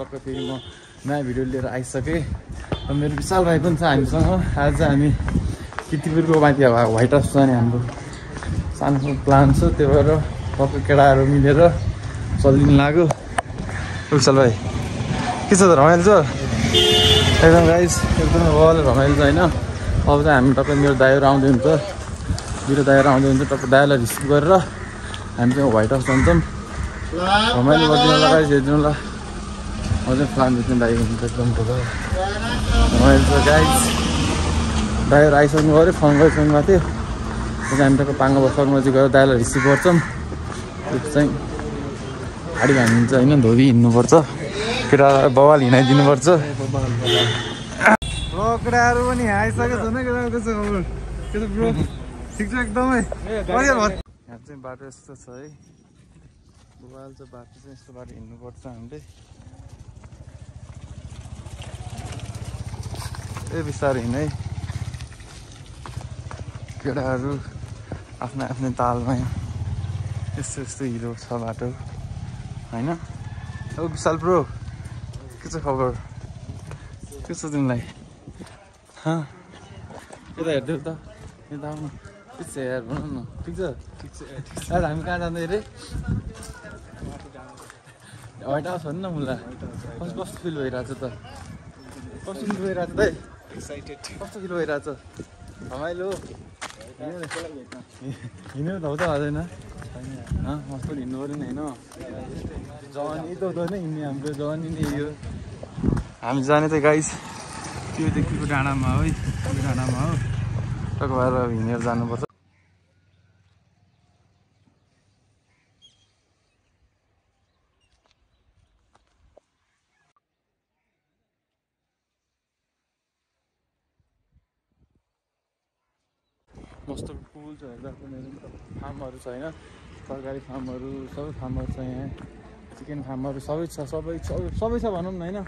टक्क फेरि म नयाँ भिडियो लिएर आइसकेँ र मेरो विशाल भाइ पनि छ हामीसँग। आज हामी किर्तिपुरको माथि व्हाइट हाउस जाने हाम्रो सानो प्लान छ, त्यो भएर टक्क केटाहरू मिलेर चल्दिनु लाग्यो। विशाल भाइ के छ त, रमाइलो छ एकदम गाइस, एकदम रमाइलो छ होइन। अब चाहिँ हामी टक्क मेरो दाइहरू आउँदै हुन्छ, मेरो दाइहरू आउँदै हुन्छ, टक्क दाइलाई रिसिभ गरेर हामी चाहिँ व्हाइट हाउस जान्छौँ। रमाइलो गरिदिनु होला गाइस, हेरिदिनु होला। अझै प्लान देख्नु दाइ हुन्छ एकदम ठुलो रमाइलो छ गाइस। दाइहरू आइसक्नु पऱ्यो, फोन गरिसक्नु भएको थियो। त्यहाँदेखि हामी टक्क पाङ्गो बस्साको नजिक गएर दाइलाई रिसिभ गर्छौँ। त्यो चाहिँ गाडी हानिन्छ होइन, धोबी हिँड्नुपर्छ, केटा बवाल हिँडाइदिनुपर्छ। ब्रो केटाहरू पनि आइसकेको छ नि, केटाहरू के छ खबर, के छ ब्रो, ठिक छ एकदमै। यहाँ चाहिँ बाटो यस्तो छ है, बवाल छ बाटो चाहिँ, यस्तो बाटो हिँड्नुपर्छ हामीले। ए बिस्तारै हिँड है, केटाहरू आफ्नो आफ्नो तालमा यस्तो यस्तो हिरो छ बाटो होइन। अब विशाल ब्रो के छ खबर, के छ तिमीलाई? यता हेर्दै त, यता आउनु, के छ यार भन न, ठिक छ? आज हामी कहाँ जाँदै अरे? व्हाइट हाउस भन्नु न मुला, कस्तो फिल भइरहेछ त, कस्तो फिल भइरहेछ त, कस्तो फिल भइरहेछ? रमाइलो हिँड्नु त हो त हुँदैन, मस्तो हिँड्नु पऱ्यो नि होइन। जवानी त हुँदैन हिँड्ने, हाम्रो जवानी नै यो। हामी जाने चाहिँ गाइस त्योदेखिको डाँडामा हो है, त्यो डाँडामा हो, टक्क भएर हिँडेर जानुपर्छ। मस्तो कुल छ हेर्दा पनि, फार्महरू छ होइन, सरकारी फार्महरू, सबै फार्महरू छ यहाँ, चिकन फार्महरू सबै छ, सबै छ भनौँ न होइन।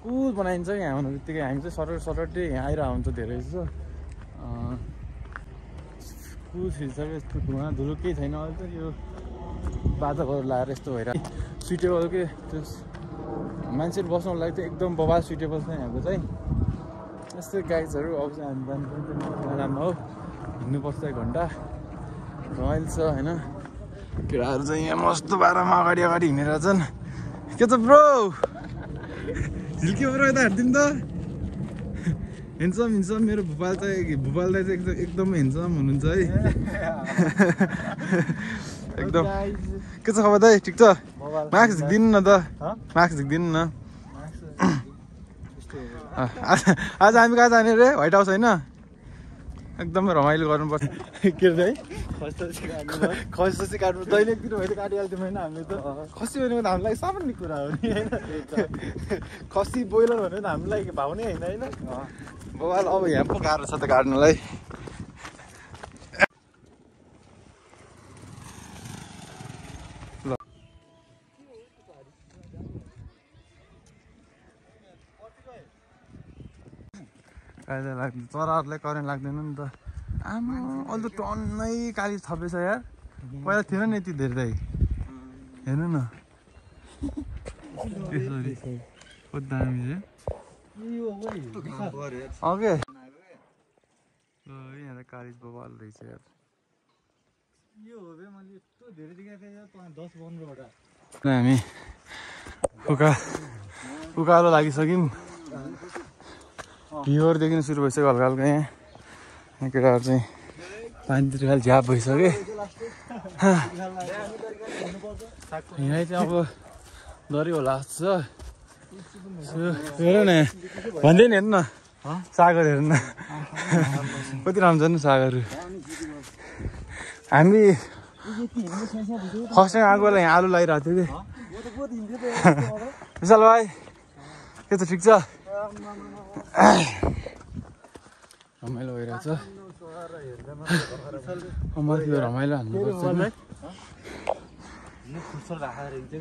कुल बनाइन्छ यहाँ आउनु बित्तिकै, हामी चाहिँ सरटै यहाँ आइरहेको हुन्छ धेरै जस्तो। कुल फिल्छ यस्तो धुवा धुलो केही छैन अहिले त, यो बाजाहरू लाएर यस्तो भइरहेको सुइटेबल के, त्यो मान्छेहरू बस्नुको लागि चाहिँ एकदम बवाल सुइटेबल छ यहाँको चाहिँ। यस्तै गाइजहरू अब चाहिँ हामी जानु राम्रो हो, हिँड्नुपर्छ 1 घन्टा, रमाइलो छ होइन। केटाहरू चाहिँ यहाँ मस्तो बाह्रमा अगाडि हिँडेर छन्। के छ ब्रो, झिल्क्यो ब्रो, यता हेरिदिनु त, हिँड्छौँ मेरो भुपाल दाइ चाहिँ एकदम हिँड्छौँ हुनुहुन्छ है एकदम। के छ खबर दाइ, ठिक छ? मार्क्स झिक्दिनु न त, मार्क्स झिक्दिनु न। आज हामी कहाँ जाने रे? व्हाइट हाउस होइन, एकदमै रमाइलो गर्नुपर्छ। के रे खसी काट्नु, दैनिक दिन भए त काटिहाल्थ्यौँ होइन हामीले त। खसी भनेको त हामीलाई सामान्य कुरा हो नि होइन, खसी बोइलर भनेको त हामीलाई भाउ नै होइन होइन। बवाल अब यहाँ पो गाह्रो छ त काट्नुलाई। कायदा लाग्दैन, चराहरूलाई करेन्ट लाग्दैन नि त। आमा अहिले त टन्नै काली थपेछ यार, पहिला थिएन नि यति धेरै दाइ, हेर्नु न यसरी कति दामी चाहिँ। ओके यहाँ त कालिज बवाल रहेछ यार। हामी उकालो लागिसक्यौँ, भ्यूहरूदेखि सुरु भइसक्यो हल्का हल्का। यहाँ केटाहरू चाहिँ पानीतिर खालि झ्याप भइसक्यो। यहाँ चाहिँ अब डरी होला जस्तो छ। हेर न भन्दै नि, हेर्नु न सागर, हेर्नु न कति राम्रो छ नि सागरहरू। हामी फर्स्ट टाइम आएको बेला यहाँ आलु लगाइरहेको थियो कि। विशाल भाइ के छ, ठिक छ? रमाइलो भइरहेछ, माथि रमाइलो हान्नुपर्छ।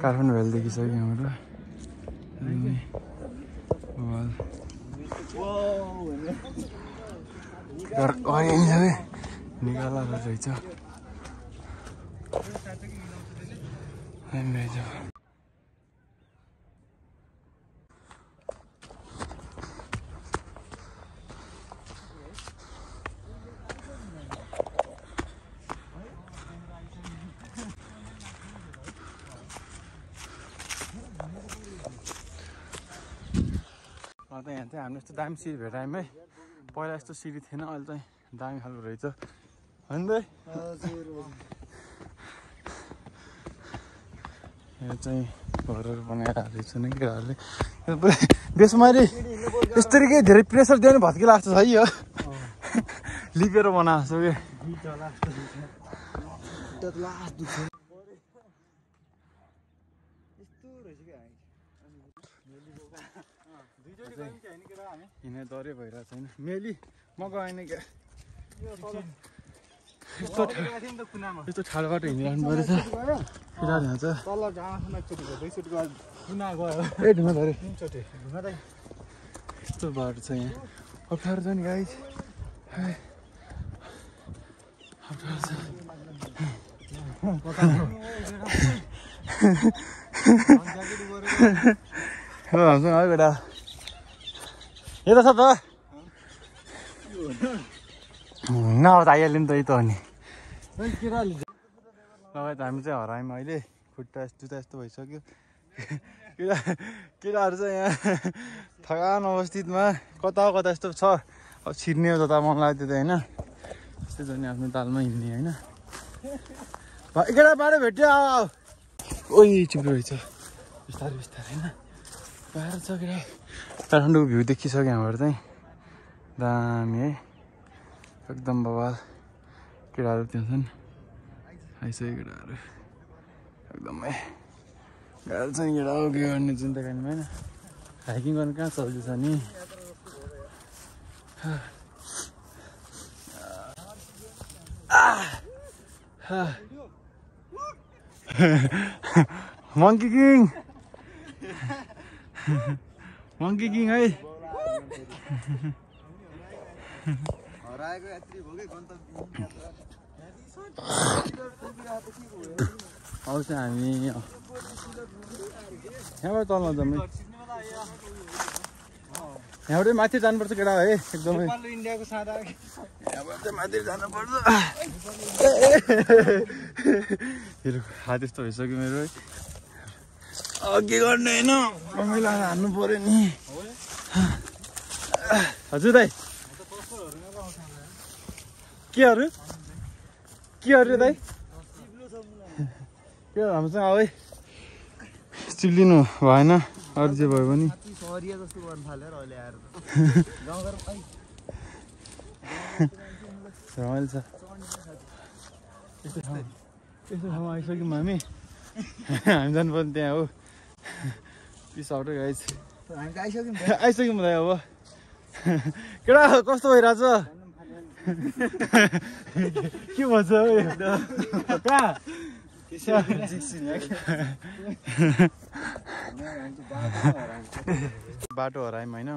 काठमाडौँ भेल देखिसक्यो यहाँबाट। निकाला रहेछ त यहाँ चाहिँ हाम्रो यस्तो दामी सिडी भेटायौँ है। पहिला यस्तो सिडी थिएन, अहिले चाहिँ दामी खालको रहेछ होइन दाइ? यो चाहिँ घरहरू बनाएर हालेको छ नि केटाहरूले। बेसुमारी यसरी केही धेरै प्रेसर दियो भने भत्की लाग्छ है यो। लिपेर बनाएको छ कि हिँड्ने डरै भइरहेको छैन। मेली म गएन क्या, यस्तो ठाडो बाटो हिँडिरहनु परेछ केटाहरू यहाँ चाहिँ। ए ढुङ्गा धरे यस्तो बाटो छ यहाँ, अप्ठ्यारो छ नि गाइस, अप्ठ्यारो छ। भन्छ है बेटा यता छ त न अब त आइहाल्यो नि त यही त हो नि। लगायत हामी चाहिँ हरायौँ अहिले, खुट्टा जुत्ता यस्तो भइसक्यो। केटाहरू चाहिँ यहाँ थकान अवस्थितमा कता कता यस्तो छ, अब छिर्ने हो जता मन लाग्थ्यो त होइन, यस्तै छ नि आफ्नो तालमा हिँड्ने होइन। केटा बाटो भेट्यो आऊ, ओइ चिप्लो रहेछ, बिस्तारै बिस्तारै होइन बाटो छ केटा। काठमाडौँको भ्यू देखिसक्यो यहाँबाट चाहिँ दामी है, एकदम बवाल। केटाहरू त्यहाँ छन्, आइसक्यो केटाहरू, एकदमै गाह्रो छ नि केटा हो के गर्ने चिन्ता गर्नु होइन। हाइकिङ गर्नु कहाँ सजिलो छ नि। मङ्की किङ, मङ्की किङ है। अब चाहिँ हामी यहाँबाट तल नजाउँ, यहाँबाट माथि जानुपर्छ केटा है, एकदमै इन्डियाको सादा यहाँबाट चाहिँ माथि जानुपर्छ। हात यस्तो भइसक्यो मेरो है, के गर्ने होइन, मैला हान्नु पऱ्यो नि। हजुर दाइ के अरे दाइ के हामीसँग अब है चिप्लिनु भएन, अरू जे भयो भने रमाइलो छ। यस्तो ठाउँमा आइसक्यौँ हामी, हामी जानुपर्ने त्यहाँ हो पिस आउट गाइस, आइसक्यौँ दाइ अब। केटा कस्तो भइरहेछ, के भन्छ कहाँ बाटो हरायौँ होइन,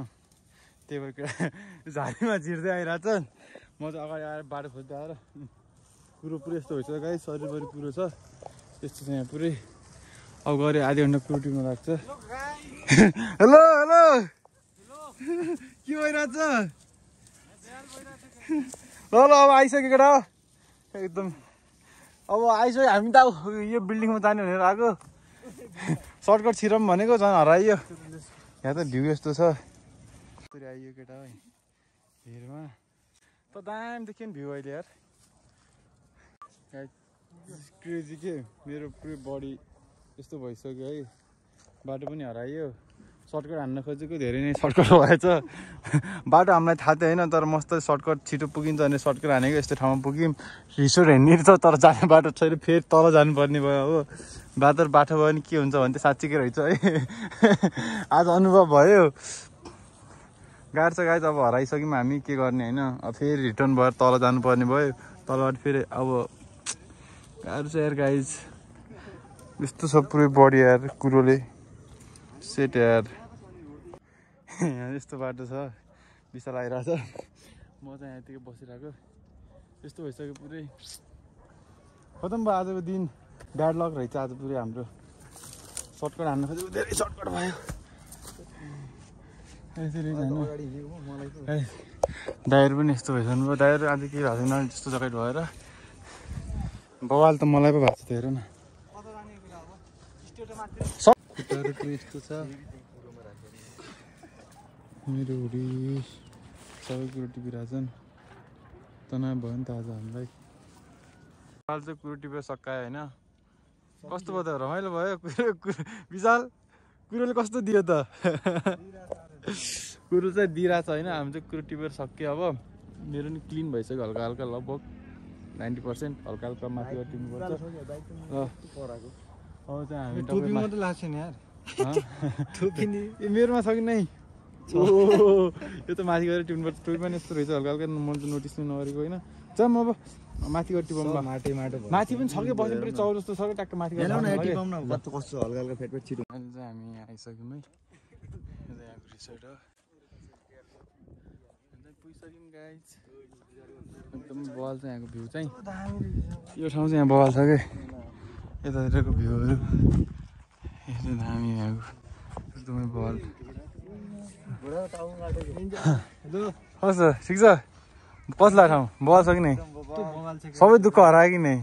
त्यही भएर झारीमा छिर्दै आइरहेछ। म चाहिँ अगाडि आएर बाटो खोज्दै आएर कुरो पुरै यस्तो भइसक्यो गाइस, शरीरभरि कुरो छ यस्तो छ यहाँ पुरै। अब गऱ्यो आधी घन्टा कुरो टिप्न लाग्छ। हेलो हेलो के भइरहेछ? ल अब आइसक्यो केटा, एकदम अब आइसक्यो। हामी त यो बिल्डिङमा जाने भनेर आएको, सर्टकट छिरौँ भनेको झन् हराइयो। यहाँ त भ्यू यस्तो छ, आइयो केटा है हेरमा त दामी देखियो नि भ्यू अहिले यार। क्रेजी के मेरो पुरै बडी यस्तो भइसक्यो है, बाटो पनि हराइयो। सर्टकट हान्न खोजेको धेरै नै सर्टकट भएछ। बाटो हामीलाई थाहा थिएन, तर मस्त सर्टकट छिटो पुगिन्छ भने सर्टकट हानेको यस्तो ठाउँमा पुग्यौँ। रिसोर्ट हेर्ने छ तर जाने बाटो छैन, फेरि तल जानुपर्ने भयो हो। बाटो भयो भने के हुन्छ भने त साँच्चीकै रहेछ है। आज अनुभव भयो, गाह्रो छ गाइस। अब हराइसक्यौँ हामी, के गर्ने होइन। अब फेरि रिटर्न भएर तल जानुपर्ने भयो, तलबाट फेरि अब गाह्रो छ यार गाइस। यस्तो छ पुरै बडी यार कुरोले सेट यार। यहाँ यस्तो बाटो छ, विशाल आइरहेछ, म चाहिँ यहाँतिर बसिरहेको। यस्तो भइसक्यो पुरै खतम भयो आजको दिन, ब्याड लक रहेछ आज पुरै हाम्रो। सर्टकट हान्न खोजेको धेरै सर्टकट भयो। यसरी जानु दाइहरू पनि यस्तो भइसक्नु भयो, दाइहरू आज केही भएको छैन त्यस्तो जग्गा भएर। बवाल त मलाई पो भएको छ, हेर न यस्तो छ। मेरो हुडी सबै कुरो टिपिरहेछन्। तनाव भयो नि त आज हामीलाई। विशाल चाहिँ कुरो टिपेर सकायो होइन। कस्तो भयो त रमाइलो भयो विशाल कुरोले कस्तो दियो त कुरो चाहिँ दिइरहेछ होइन। हामी चाहिँ कुरो टिपेर सक्यो। अब मेरो नि क्लिन भइसक्यो हल्का हल्का लगभग 90%। हल्का हल्का माथि टिप्नुपर्छ। अब चाहिँ हामी टोपी मात्रै लाग्छ नि यार टोपी नि मेरोमा छ कि नै यो त माथि गएर टिप्नुपर्छ। टोपी पनि यस्तो रहेछ हल्का हल्का मैले त नोटिस पनि नगरेको होइन। जाम अब माथि गएर टिपौँ माटो माथि पनि छ कि बस्नु पऱ्यो चौर जस्तो छ कि ट्याक्क माथि गएर कस्तो कस्तो हल्का हल्का फेट छिटो। अहिले चाहिँ हामी आइसक्यौँ है। यहाँको रिसोर्ट हो। पुगिसक्यौँ गाइज। एकदम बवाल छ यहाँको भ्यू चाहिँ। यो ठाउँ चाहिँ यहाँ बवाल छ क्या। यतातिरको भ्यूहरू एकदम दामी यहाँको एकदमै बवाल। कस्तो ठिक छ कसला ठाउँ बवाल छ कि नै? सबै दुःख हरायो कि नै?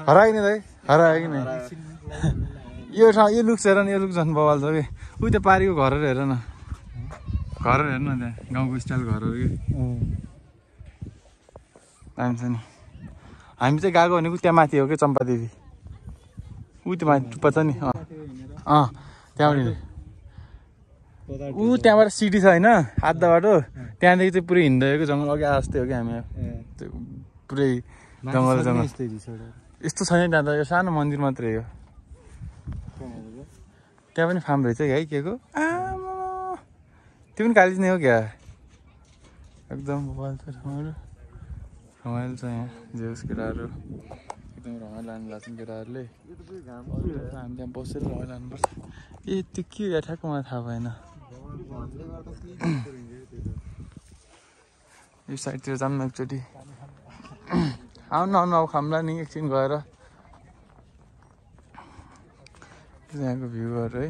हरायो कि नै दाइ? हरायो कि नै? यो ठाउँ यो लुक्स हेर न। यो लुक्स झन् बवाल छ कि। उही त्यो पारीको घरहरू हेर न। घरहरू हेर्नु न त्यहाँ गाउँको स्टाइल घरहरू कि दामी छ नि। हामी चाहिँ गएको भनेको त्यहाँ माथि हो कि चम्पादेवी। ऊ त्यो माथि टुप्पा छ नि। त्यहाँबाट त्यहाँबाट सिटी छ होइन आधा बाटो। त्यहाँदेखि चाहिँ पुरै हिँड्दै जङ्गल अघि जस्तै हो कि हामी त्यो पुरै जङ्गल जङ्गल यस्तो छैन त्यहाँ त। यो सानो मन्दिर मात्रै हो। त्यहाँ पनि फार्म रहेछ है के को त्यो पनि कालिज नै हो क्या। एकदम मोबाइल छ रमाइलो रमाइलो छ यहाँ। जेस केटाहरू एकदम रमाइलो लानु लाग्छ केटाहरूले। हामी त्यहाँ बसेर रमाइलो लानुपर्छ। ए त्यो के हो ठ्याक्क मलाई थाहा भएन। यो साइडतिर जाऊँ न एकचोटि। आउनु आउनु अब खाम्ला नि एकछिन गएर। यहाँको भ्यूहरू है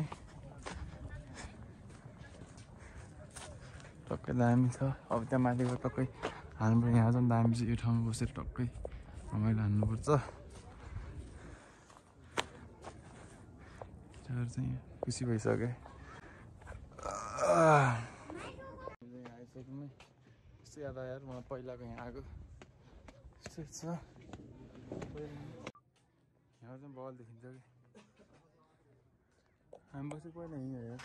टक्कै दामी छ। अब त्यहाँ माथि गएर टक्कै हाल्नुपर्छ। यहाँ चाहिँ दामी चाहिँ यो ठाउँमा बसेर टक्कै रमाइलो हान्नुपर्छ। चाहिँ खुसी भइसक्यो। आइसक्यौँ यस्तो याद आयो यार मलाई पहिलाको यहाँ आएको। यस्तो छ यहाँ चाहिँ बल देखिन्छ कि। हामी बसेको पहिला यहीँ हो यार।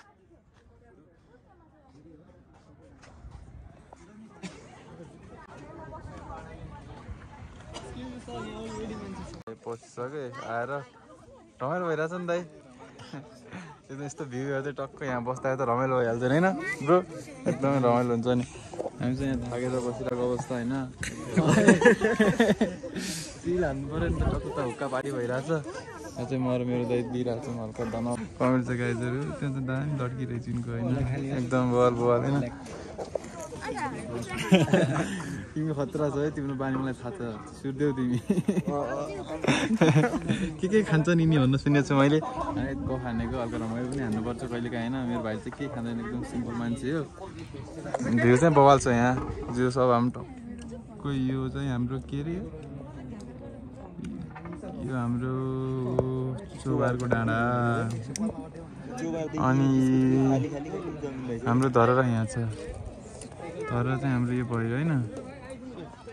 पसिसक्यो आएर रमाइलो भइरहेछ नि दाइ। यस्तो भ्यू हेर्दै टक्क यहाँ बस्दा त रमाइलो भइहाल्छ होइन ब्रो। एकदमै रमाइलो हुन्छ नि। हामी चाहिँ यहाँ थाकेर बसिरहेको अवस्था होइन। सिल हान्नु पऱ्यो नि त टक्क त हुक्का पारी भइरहेछ। यहाँ चाहिँ म र मेरो दाइ दिइरहेको छौँ हल्का दनाउ कमेन्ट छ गाइजहरू। त्यहाँ चाहिँ दामी लड्किरहेछ यिनको होइन एकदम बवाल बवाल होइन। तिमी खतरा छ है। तिम्रो बानी मलाई थाहा छ। सुर्देऊ तिमी के खान्छ नि भन्नु सुनेको छु मैले। को खानेको हल्का रमाइलो पनि हान्नुपर्छ कहिले काहीँ होइन। मेरो भाइ चाहिँ के खाँदैन एकदम सिम्पल मान्छे हो। भ्यू चाहिँ बवाल छ यहाँ। जो सब हाम्रो टक्क यो चाहिँ हाम्रो के अरे यो हाम्रो चौबारको डाँडा अनि हाम्रो धरहरा यहाँ छ। धरहरा चाहिँ हाम्रो यो भयो होइन।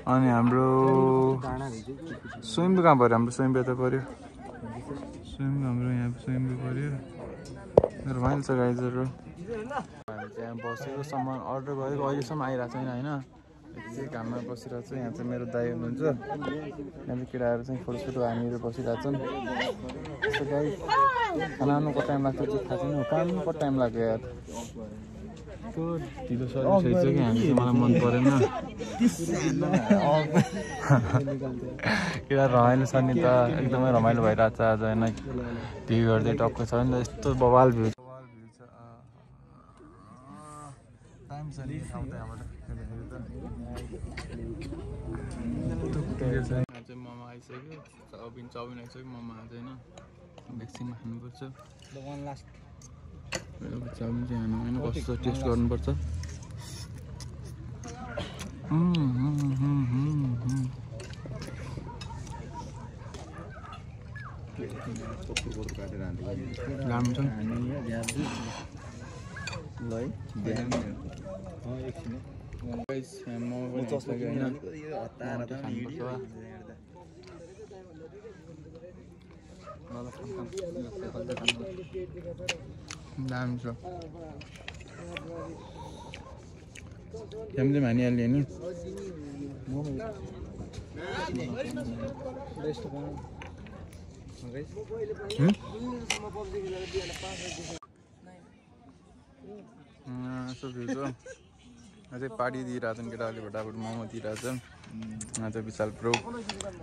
अनि हाम्रो स्वयम्भू कहाँ पऱ्यो? हाम्रो स्वयम्भू यता पऱ्यो। स्वयम्भू हाम्रो यहाँ स्वयम्भू पऱ्यो। रमाइलो छ गाइजहरू। हामी त्यहाँ बसेको सामान अर्डर गरेको अहिलेसम्म आइरहेको छैन होइन। एकछिन घाममा बसिरहेको छ। यहाँ चाहिँ मेरो दाइ हुनुहुन्छ। यहाँ चाहिँ केटाहरू चाहिँ फोटोसोटो हानेर बसिरहेको छन्। यस्तो गाई खाना आउनु कति टाइम लाग्छ त्यो थाहा छैन। खानु कति टाइम लाग्यो यार। ढिलो सर्भिस रहेछ कि हामी चाहिँ मलाई मन परेन। केटा रमाइलो छ नि त। एकदमै रमाइलो भइरहेको छ आज होइन। भ्यूहरू चाहिँ टक्क छ नि त। यस्तो बवाल भ्यू छ। दामी छ नि ठाउँ त यहाँबाट। चाहिँ मोमो आइसक्यो। चाउमिन आइसक्यो। मोमो आज होइन भ्याक्सिनमा खानुपर्छ। चाउमिन चाहिँ खानु होइन कस्तो टेस्ट गर्नुपर्छ। राम्रो छ। ल है ध्यान एकछिन गाइस म पनि चस्मा हैन यो हतार त भिडियो दाम छ हामीले मानिहाल्यो नि रेस्ट बनाऊ यसो भ्यू छ अझै पार्टी दिइरहेछन् केटाहरूले फटाफट मोमो दिइरहेछन् आज विशाल प्रो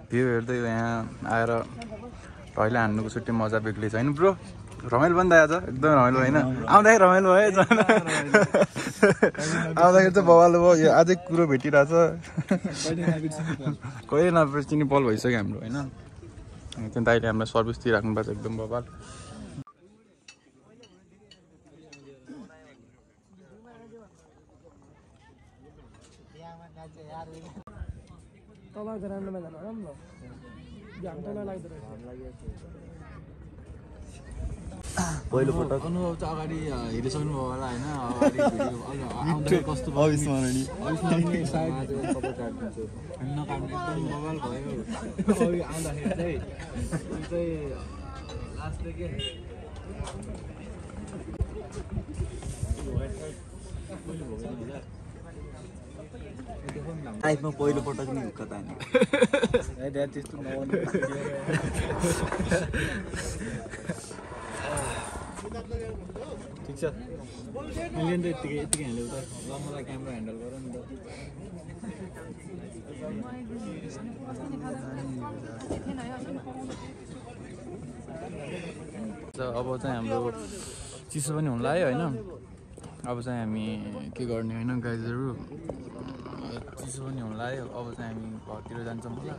भ्यू हेर्दै यहाँ आएर पहिला हान्नुको छुट्टी मजा बेग्लै छ होइन ब्रो रमाइलो पनि त आज एकदम रमाइलो होइन आउँदाखेरि रमाइलो भयो आउँदाखेरि चाहिँ बवालो भयो यो अझै कुरो भेटिरहेछ कहिले नबिर्सिने पल भइसक्यो हाम्रो होइन त्यहाँ दाइले हामीलाई सर्भिस दिइराख्नु भएको छ एकदम बवाल तल ग्राउन्डमा जानु होला नि त घाम तल लाग्दो रहेछ पहिलो पटक अनुभव चाहिँ अगाडि हेरिसक्नु भयो होला होइन अगाडि भिडियो कस्तो अविस्मरणीय नकाट्ने एकदम मोबाइल भयो अघि आउँदाखेरि चाहिँ लास्ट के लाइफमा पहिलो पटक नि हुक्का तान्यो त्यस्तो नआउनु ठिक छ मैले नि त यतिकै हाल्यो त ल मलाई क्यामेरा ह्यान्डल गर नि त अब चाहिँ हाम्रो चिसो पनि हुन लाग्यो होइन अब चाहिँ हामी के गर्ने होइन गाइजहरू चिसो पनि हुन लाग्यो अब चाहिँ हामी घरतिर जान्छौँ होला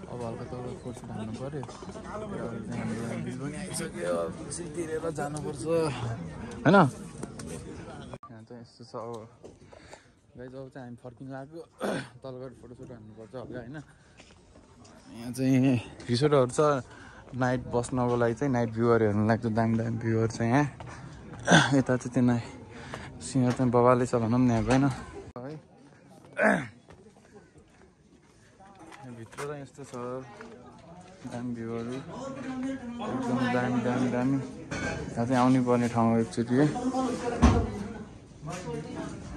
अब हल्का तल फोटोसुट हाल्नु पऱ्यो हाम्रो बिल पनि आइसक्यो बिल तिरेर जानुपर्छ होइन यहाँ चाहिँ यस्तो छ अब गाइज अब चाहिँ हामी फर्किनु लाग्यो तल गएर फोटोसुट हाल्नुपर्छ हल्का होइन यहाँ चाहिँ रिसोर्टहरू छ नाइट बस्नको लागि चाहिँ नाइट भ्यूहरू हेर्नु लाग्छ दामी दामी भ्यूहरू छ यहाँ यता चाहिँ त्यो सिंह चाहिँ बबाले छ भनौँ न यहाँको होइन है भित्र चाहिँ यस्तो छ दामी भ्यूहरू एकदम दामी दामी दामी यहाँ चाहिँ आउनु पर्ने ठाउँ हो एकचोटि है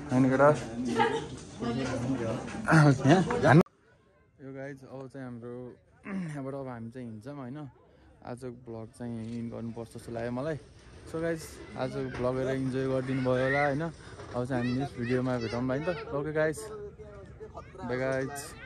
होइन केटा यो गाइज अब चाहिँ हाम्रो यहाँबाट अब हामी चाहिँ हिँड्छौँ होइन आजको भ्लग चाहिँ यहीँ गर्नुपर्छ जस्तो लाग्यो मलाई सो गाइज आजको भ्लगहरू इन्जोय गरिदिनु भयो होला होइन अब चाहिँ हामी नेक्स्ट भिडियोमा भेटौँ है त ओके गाइज बाइ गाइज